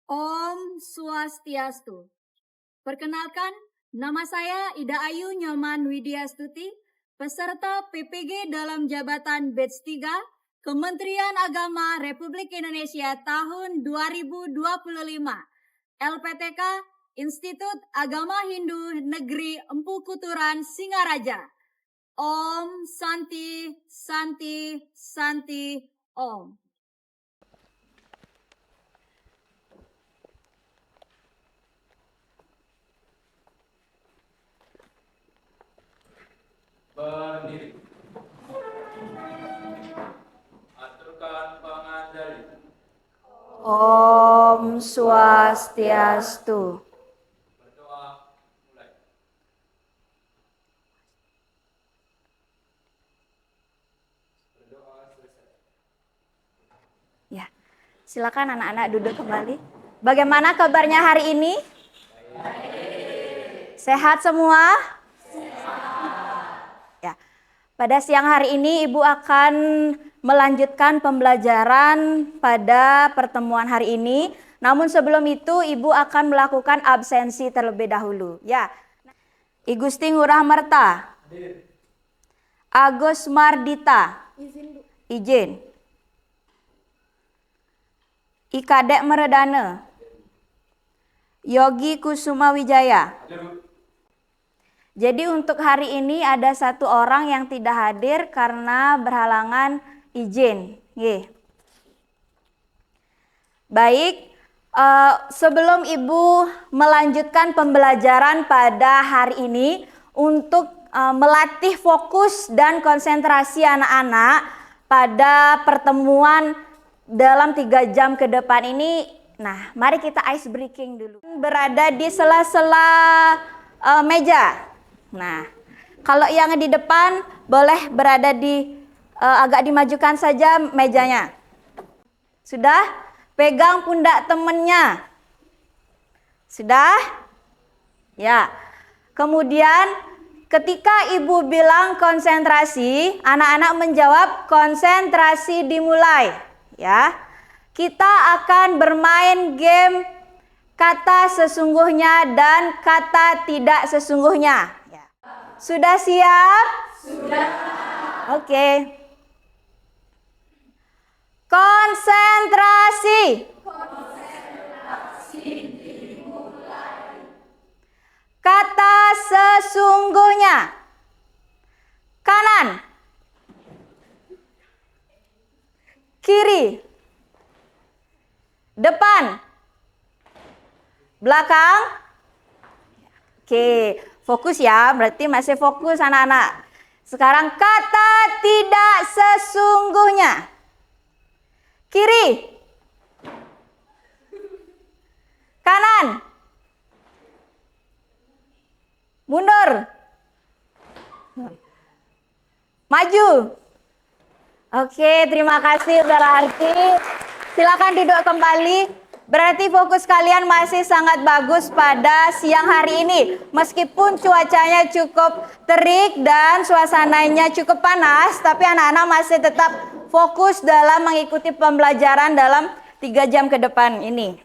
Om Swastiastu. Perkenalkan, nama saya Ida Ayu Nyoman Widyastuti, peserta PPG dalam jabatan Batch 3, Kementerian Agama Republik Indonesia tahun 2025, LPTK, Institut Agama Hindu Negeri Empu Kuturan, Singaraja. Om Santi, Santi, Santi, Om. Berdiri. Aturkan pengendali. Om Swastiastu. Berdoa mulai. Berdoa selesai. Ya, silakan anak-anak duduk kembali. Bagaimana kabarnya hari ini? Sehat semua? Ya, pada siang hari ini Ibu akan melanjutkan pembelajaran pada pertemuan hari ini. Namun sebelum itu Ibu akan melakukan absensi terlebih dahulu. Ya, I Gusti Ngurah Merta, Agus Mardita, izin. I Kadek Meredana, Yogi Kusuma Wijaya. Jadi untuk hari ini ada satu orang yang tidak hadir karena berhalangan izin. Baik, sebelum Ibu melanjutkan pembelajaran pada hari ini untuk melatih fokus dan konsentrasi anak-anak pada pertemuan dalam 3 jam ke depan ini, nah mari kita ice breaking dulu. Berada di sela-sela meja. Nah, kalau yang di depan boleh berada di agak dimajukan saja mejanya. Sudah? Pegang pundak temennya. Sudah? Ya. Kemudian ketika Ibu bilang konsentrasi, anak-anak menjawab konsentrasi dimulai. Ya. Kita akan bermain game kata sesungguhnya dan kata tidak sesungguhnya. Sudah siap? Sudah. Oke. Konsentrasi. Konsentrasi dimulai. Kata sesungguhnya. Kanan. Kiri. Depan. Belakang. Oke. Fokus ya, berarti masih fokus anak-anak. Sekarang kata tidak sesungguhnya. Kiri. Kanan. Mundur. Maju. Oke, terima kasih Saudara Arti. Silakan duduk kembali. Berarti fokus kalian masih sangat bagus pada siang hari ini. Meskipun cuacanya cukup terik dan suasananya cukup panas, tapi anak-anak masih tetap fokus dalam mengikuti pembelajaran dalam 3 jam ke depan ini.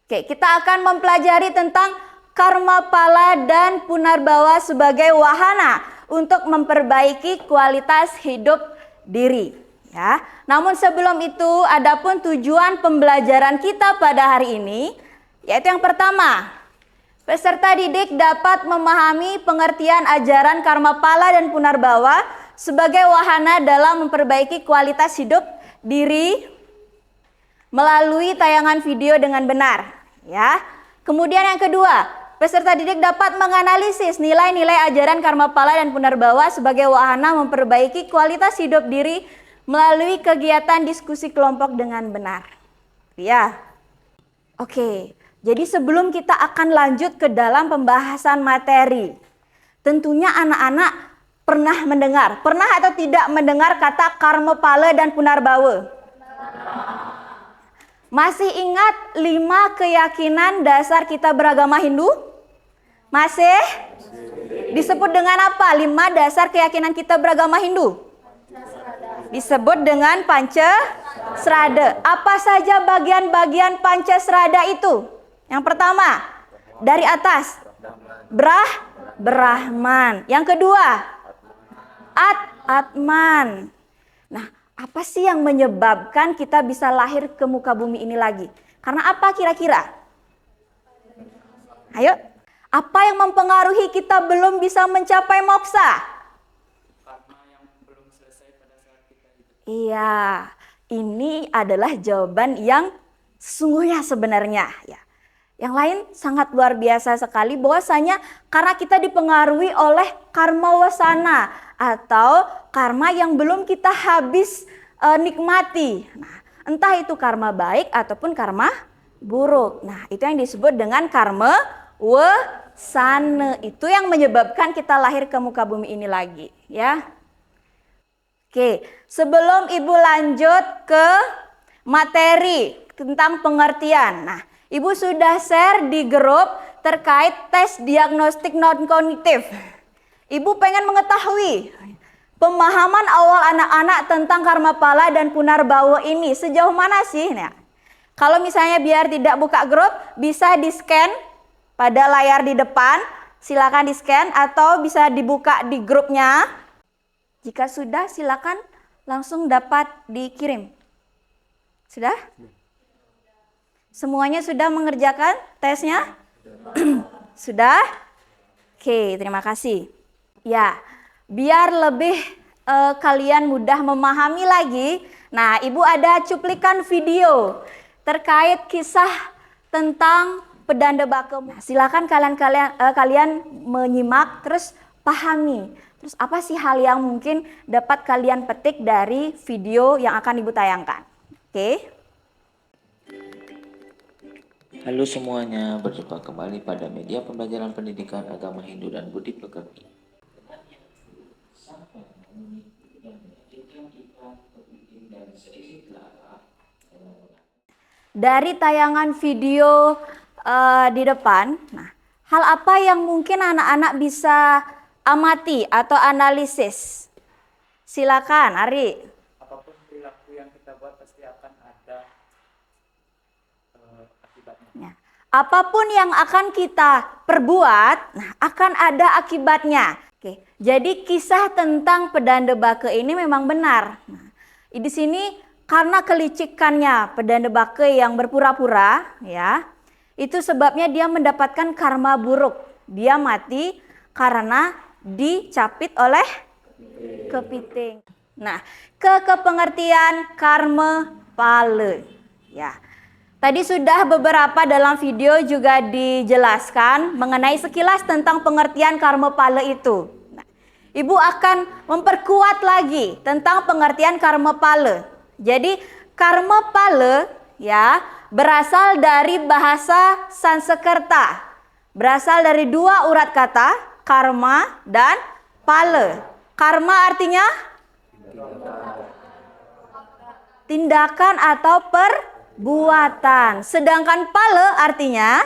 Oke, kita akan mempelajari tentang karma pala dan punarbawa sebagai wahana untuk memperbaiki kualitas hidup diri. Ya, namun sebelum itu, adapun tujuan pembelajaran kita pada hari ini, yaitu yang pertama, peserta didik dapat memahami pengertian ajaran karma pala dan punarbawa sebagai wahana dalam memperbaiki kualitas hidup diri melalui tayangan video dengan benar. Ya, kemudian yang kedua, peserta didik dapat menganalisis nilai-nilai ajaran karma pala dan punarbawa sebagai wahana memperbaiki kualitas hidup diri melalui kegiatan diskusi kelompok dengan benar. Ya. Oke, jadi sebelum kita akan lanjut ke dalam pembahasan materi, tentunya anak-anak pernah atau tidak mendengar kata karma pala dan punarbawa? Masih ingat 5 keyakinan dasar kita beragama Hindu? Masih? Disebut dengan apa? 5 dasar keyakinan kita beragama Hindu? Disebut dengan Srada. Apa saja bagian-bagian Pancasrada itu? Yang pertama, dari atas. Brahman. Yang kedua, Atman. Nah, apa sih yang menyebabkan kita bisa lahir ke muka bumi ini lagi? Karena apa kira-kira? Ayo, apa yang mempengaruhi kita belum bisa mencapai moksa? Karma yang belum selesai pada saat kita hidup. Iya, ini adalah jawaban yang sesungguhnya sebenarnya ya. Yang lain sangat luar biasa sekali bahwasanya karena kita dipengaruhi oleh karma wasana atau karma yang belum kita habis nikmati. Nah, entah itu karma baik ataupun karma buruk. Nah, itu yang disebut dengan karma wasana. Itu yang menyebabkan kita lahir ke muka bumi ini lagi, ya. Oke, sebelum Ibu lanjut ke materi tentang pengertian. Nah, Ibu sudah share di grup terkait tes diagnostik non-kognitif. Ibu pengen mengetahui pemahaman awal anak-anak tentang karma pala dan punarbawa ini sejauh mana sih? Nah, kalau misalnya biar tidak buka grup, bisa di-scan pada layar di depan. Silakan di-scan atau bisa dibuka di grupnya. Jika sudah, silakan langsung dapat dikirim. Sudah? Semuanya sudah mengerjakan tesnya? Sudah? Oke, terima kasih. Ya, biar lebih kalian mudah memahami lagi. Nah, Ibu ada cuplikan video terkait kisah tentang pedanda baka. Nah, silakan kalian menyimak terus pahami. Terus apa sih hal yang mungkin dapat kalian petik dari video yang akan Ibu tayangkan? Oke. Halo semuanya, berjumpa kembali pada media pembelajaran pendidikan agama Hindu dan Budi Pekerti. Dari tayangan video di depan, nah, hal apa yang mungkin anak-anak bisa amati atau analisis? Silakan, Ari. Apapun perilaku yang kita buat pasti akan ada akibatnya. Ya. Apapun yang akan kita perbuat, nah, akan ada akibatnya. Oke, jadi kisah tentang pedanda baka ini memang benar. Nah, di sini karena kelicikannya pedanda baka yang berpura-pura, ya, itu sebabnya dia mendapatkan karma buruk. Dia mati karena dicapit oleh kepiting. Nah, kepengertian karma pala, ya. Tadi sudah beberapa dalam video juga dijelaskan mengenai sekilas tentang pengertian karma pala itu. Nah, Ibu akan memperkuat lagi tentang pengertian karma pala. Jadi karma pala ya berasal dari bahasa Sanskerta. Berasal dari dua urat kata, karma dan pala. Karma artinya tindakan atau perbuatan. Sedangkan pala artinya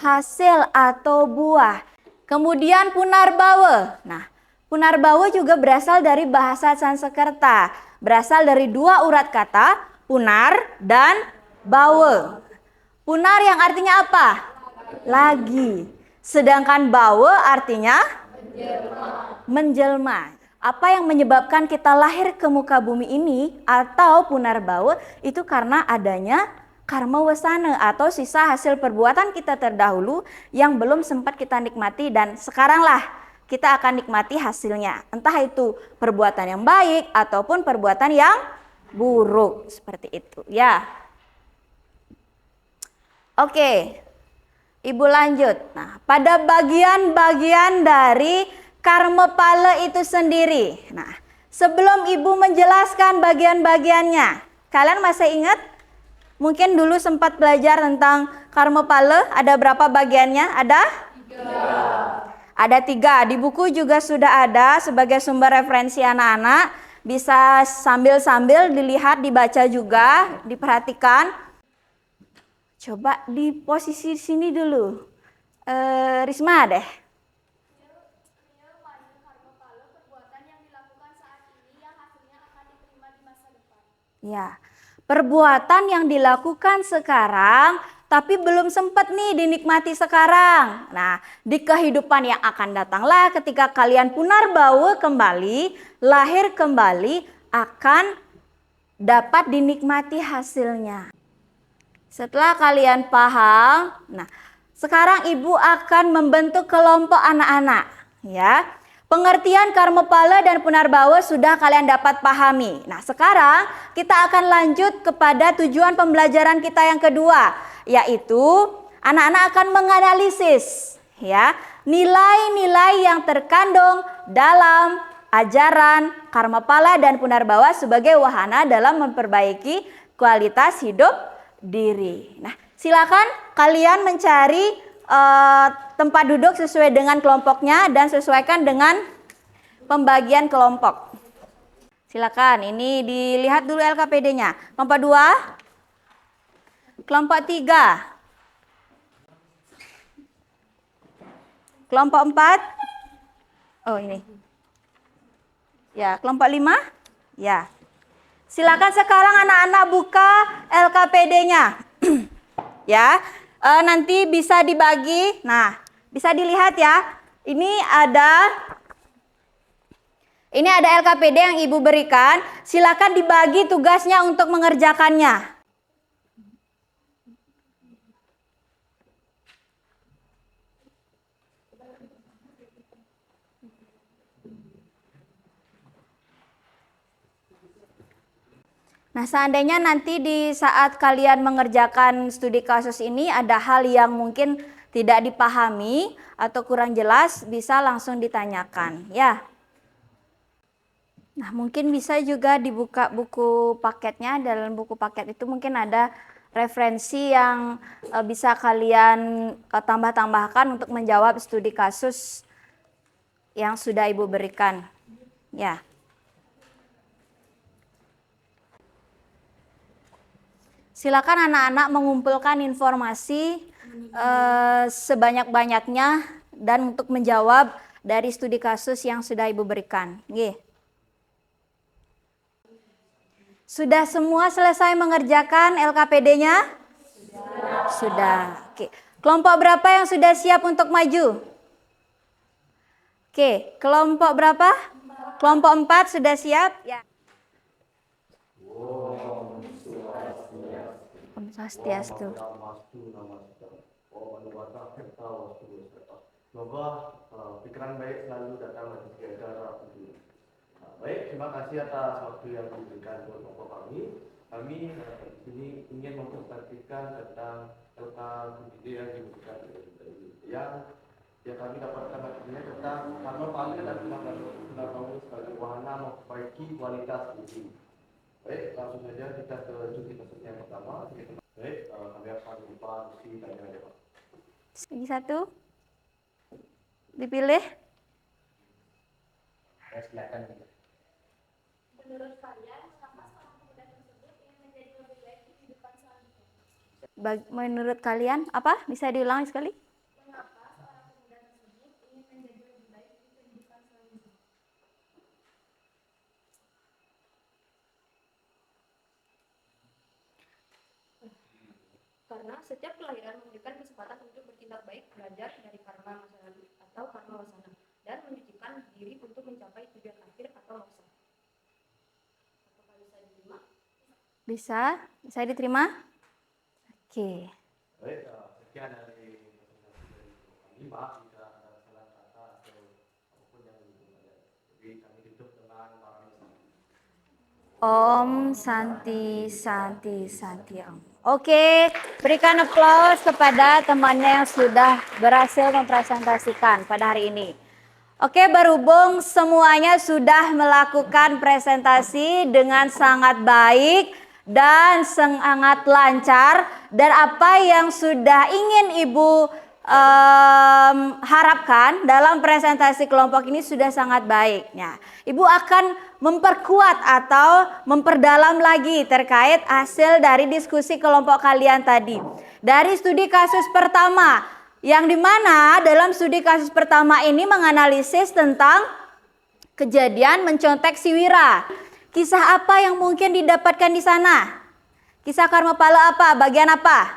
hasil atau buah. Kemudian punarbawa. Nah, punarbawa juga berasal dari bahasa Sanskerta. Berasal dari dua urat kata, punar dan bawa. Punar yang artinya apa? Lagi. Sedangkan bawa artinya menjelma. Apa yang menyebabkan kita lahir ke muka bumi ini atau punarbawa itu karena adanya karma wasana atau sisa hasil perbuatan kita terdahulu yang belum sempat kita nikmati dan sekaranglah kita akan nikmati hasilnya. Entah itu perbuatan yang baik ataupun perbuatan yang buruk seperti itu ya. Oke. Ibu lanjut. Nah, pada bagian-bagian dari karma pala itu sendiri. Nah, sebelum Ibu menjelaskan bagian-bagiannya, kalian masih ingat? Mungkin dulu sempat belajar tentang karma pala, ada berapa bagiannya? Ada? 3. Ada 3. Di buku juga sudah ada sebagai sumber referensi anak-anak. Bisa sambil-sambil dilihat, dibaca juga, diperhatikan. Coba di posisi sini dulu. Risma deh. Ya, perbuatan yang dilakukan sekarang tapi belum sempat nih dinikmati sekarang. Nah, di kehidupan yang akan datanglah ketika kalian punarbawa kembali, lahir kembali, akan dapat dinikmati hasilnya. Setelah kalian paham, nah sekarang ibu akan membentuk kelompok anak-anak, ya. Pengertian karmapala dan punarbawa sudah kalian dapat pahami. Nah, sekarang kita akan lanjut kepada tujuan pembelajaran kita yang kedua, yaitu anak-anak akan menganalisis, ya, nilai-nilai yang terkandung dalam ajaran karmapala dan punarbawa sebagai wahana dalam memperbaiki kualitas hidup diri. Nah, silakan kalian mencari tempat duduk sesuai dengan kelompoknya dan sesuaikan dengan pembagian kelompok. Silakan, ini dilihat dulu LKPD-nya. Kelompok 2, kelompok 3, kelompok 4. Oh, ini. Ya, kelompok 5. Ya. Silakan sekarang anak-anak buka LKPD-nya. Ya, nanti bisa dibagi. Nah, bisa dilihat ya. Ini ada LKPD yang ibu berikan. Silakan dibagi tugasnya untuk mengerjakannya. Nah, seandainya nanti di saat kalian mengerjakan studi kasus ini ada hal yang mungkin tidak dipahami atau kurang jelas, bisa langsung ditanyakan, ya. Nah, mungkin bisa juga dibuka buku paketnya. Dalam buku paket itu mungkin ada referensi yang bisa kalian tambah-tambahkan untuk menjawab studi kasus yang sudah ibu berikan, ya. Silakan anak-anak mengumpulkan informasi sebanyak-banyaknya dan untuk menjawab dari studi kasus yang sudah ibu berikan. Nggih. Sudah semua selesai mengerjakan LKPD-nya? Sudah. Oke. Kelompok berapa yang sudah siap untuk maju? Oke, kelompok berapa? Kelompok 4 sudah siap? Ya. Om Swastiastu. Semoga pikiran baik selalu datang dari segala arah. Baik, terima kasih atas waktu yang diberikan untuk kelompok kami. Kami di sini ingin mempresentasikan tentang LKPD yang diberikan yang kami dapatkan artinya tentang karmapala dan punarbawa sebagai wahana memperbaiki kualitas hidup. Baik, langsung saja kita ke studi kasus yang pertama. Baik, kami akan buka sesi tanya jawab. Lagi satu. Dipilih. Silakan. Menurut kalian, mengapa seorang pemuda tersebut ingin menjadi lebih baik di kehidupan selanjutnya? Menurut kalian apa? Bisa diulang sekali? Mengapa seorang pemuda tersebut ingin menjadi lebih baik di kehidupan selanjutnya? Karena setiap kelahiran memberikan kesempatan untuk bertindak baik, belajar dari karma masa lalu atau karma wasana, dan menyucikan diri untuk mencapai tujuan akhir atau moksa. Apakah bisa diterima? Bisa diterima? Oke. Baik, sekian dari kami. Maaf jika ada salah kata atau apapun yang ada. Jadi kami tutup dengan paramita. Om Santi Santi Santi Om. Oke, berikan aplaus kepada temannya yang sudah berhasil mempresentasikan pada hari ini. Oke, berhubung semuanya sudah melakukan presentasi dengan sangat baik dan sangat lancar, dan apa yang sudah ingin Ibu harapkan dalam presentasi kelompok ini sudah sangat baik. Nah, Ibu akan memperkuat atau memperdalam lagi terkait hasil dari diskusi kelompok kalian tadi. Dari studi kasus pertama, yang dimana dalam studi kasus pertama ini menganalisis tentang kejadian mencontek si Wira. Kisah apa yang mungkin didapatkan di sana? Kisah Karma Pala apa? Bagian apa?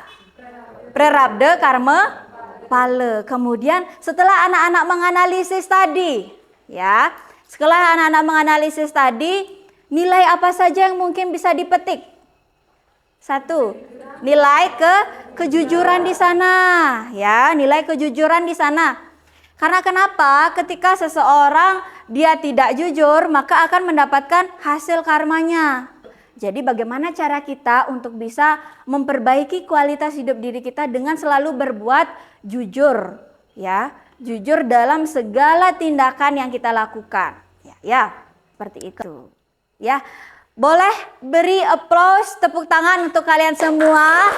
Prarabdha Karma Pala. Kemudian setelah anak-anak menganalisis tadi, ya, setelah anak-anak menganalisis tadi, nilai apa saja yang mungkin bisa dipetik? Satu, nilai kejujuran di sana, ya, nilai kejujuran di sana. Karena kenapa? Ketika seseorang dia tidak jujur, maka akan mendapatkan hasil karmanya. Jadi bagaimana cara kita untuk bisa memperbaiki kualitas hidup diri kita dengan selalu berbuat jujur, ya, jujur dalam segala tindakan yang kita lakukan, ya, seperti itu, ya. Boleh beri applause, tepuk tangan untuk kalian semua.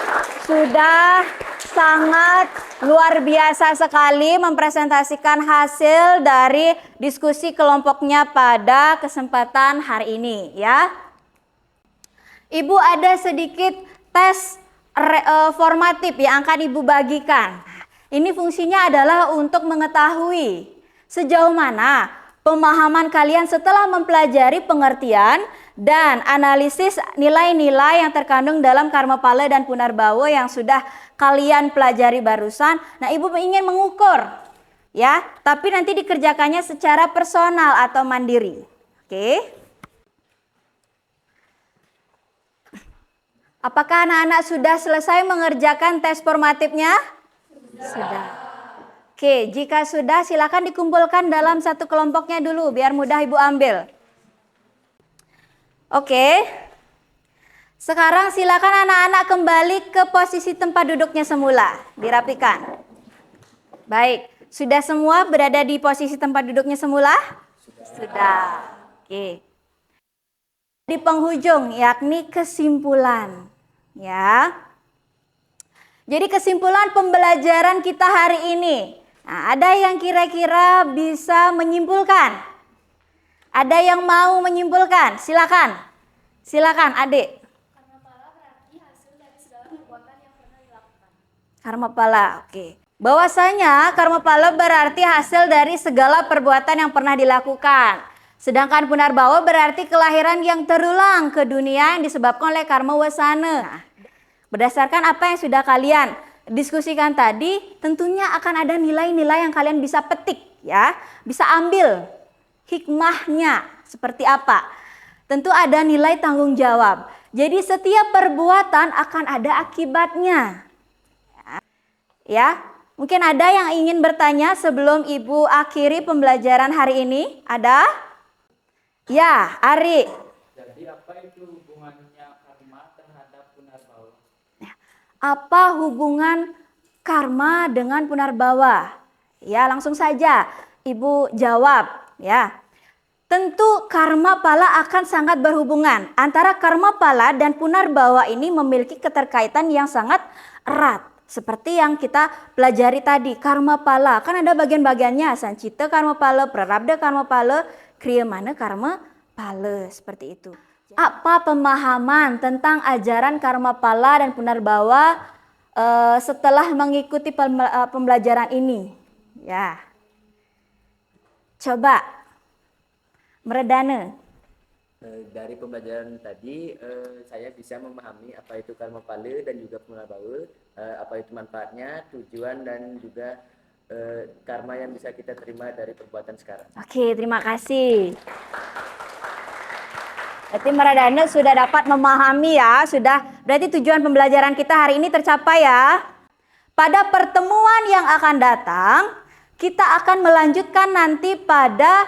Sudah sangat luar biasa sekali mempresentasikan hasil dari diskusi kelompoknya pada kesempatan hari ini, ya. Ibu ada sedikit tes formatif yang akan Ibu bagikan. Ini fungsinya adalah untuk mengetahui sejauh mana pemahaman kalian setelah mempelajari pengertian dan analisis nilai-nilai yang terkandung dalam Karma Pala dan Punarbawa yang sudah kalian pelajari barusan. Nah, Ibu ingin mengukur, ya, tapi nanti dikerjakannya secara personal atau mandiri. Oke. Apakah anak-anak sudah selesai mengerjakan tes formatifnya? Sudah. Oke, jika sudah silakan dikumpulkan dalam satu kelompoknya dulu biar mudah Ibu ambil. Oke. Sekarang silakan anak-anak kembali ke posisi tempat duduknya semula, dirapikan. Baik, sudah semua berada di posisi tempat duduknya semula? Sudah. Oke. Di penghujung yakni kesimpulan, ya. Jadi kesimpulan pembelajaran kita hari ini. Nah, ada yang kira-kira bisa menyimpulkan? Ada yang mau menyimpulkan? Silakan. Silakan, Adik. Karma pala berarti hasil dari segala perbuatan yang pernah dilakukan. Karma pala, oke. Bahwasanya karma pala berarti hasil dari segala perbuatan yang pernah dilakukan. Sedangkan punarbawa berarti kelahiran yang terulang ke dunia yang disebabkan oleh karma wasana. Berdasarkan apa yang sudah kalian diskusikan tadi, tentunya akan ada nilai-nilai yang kalian bisa petik, ya. Bisa ambil hikmahnya seperti apa. Tentu ada nilai tanggung jawab. Jadi setiap perbuatan akan ada akibatnya. Ya, mungkin ada yang ingin bertanya sebelum Ibu akhiri pembelajaran hari ini? Ada? Ya, Ari. Jadi apa itu hubungannya karma terhadap punarbawa? Apa hubungan karma dengan punarbawa? Ya, langsung saja Ibu jawab, ya. Tentu karma pala akan sangat berhubungan. Antara karma pala dan punarbawa ini memiliki keterkaitan yang sangat erat. Seperti yang kita pelajari tadi, karma pala kan ada bagian-bagiannya, sancita karma pala, prarabdha karma pala, kriyamana karma pala, seperti itu. Apa pemahaman tentang ajaran karma pala dan punarbawa setelah mengikuti pembelajaran ini? Ya, coba Meredana. Dari pembelajaran tadi saya bisa memahami apa itu karma pala dan juga punarbawa, apa itu manfaatnya, tujuan dan juga karma yang bisa kita terima dari perbuatan sekarang. Oke, terima kasih. Berarti Meredana sudah dapat memahami, ya, sudah. Berarti tujuan pembelajaran kita hari ini tercapai, ya. Pada pertemuan yang akan datang, kita akan melanjutkan nanti pada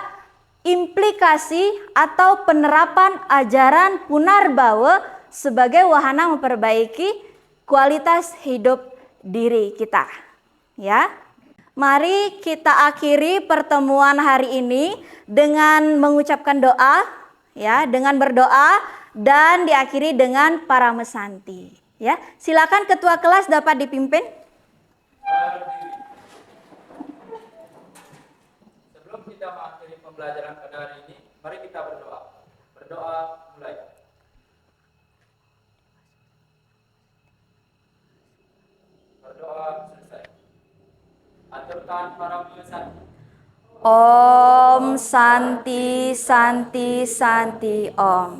implikasi atau penerapan ajaran punarbawa sebagai wahana memperbaiki kualitas hidup diri kita, ya. Mari kita akhiri pertemuan hari ini dengan mengucapkan doa, ya, dengan berdoa dan diakhiri dengan paramesanti, ya. Silakan ketua kelas dapat dipimpin. Sebelum kita mengakhiri pembelajaran pada hari ini, mari kita berdoa. Berdoa mulai. Berdoa selesai. Aturkan para pengesanti. Om Santi Santi Santi Om.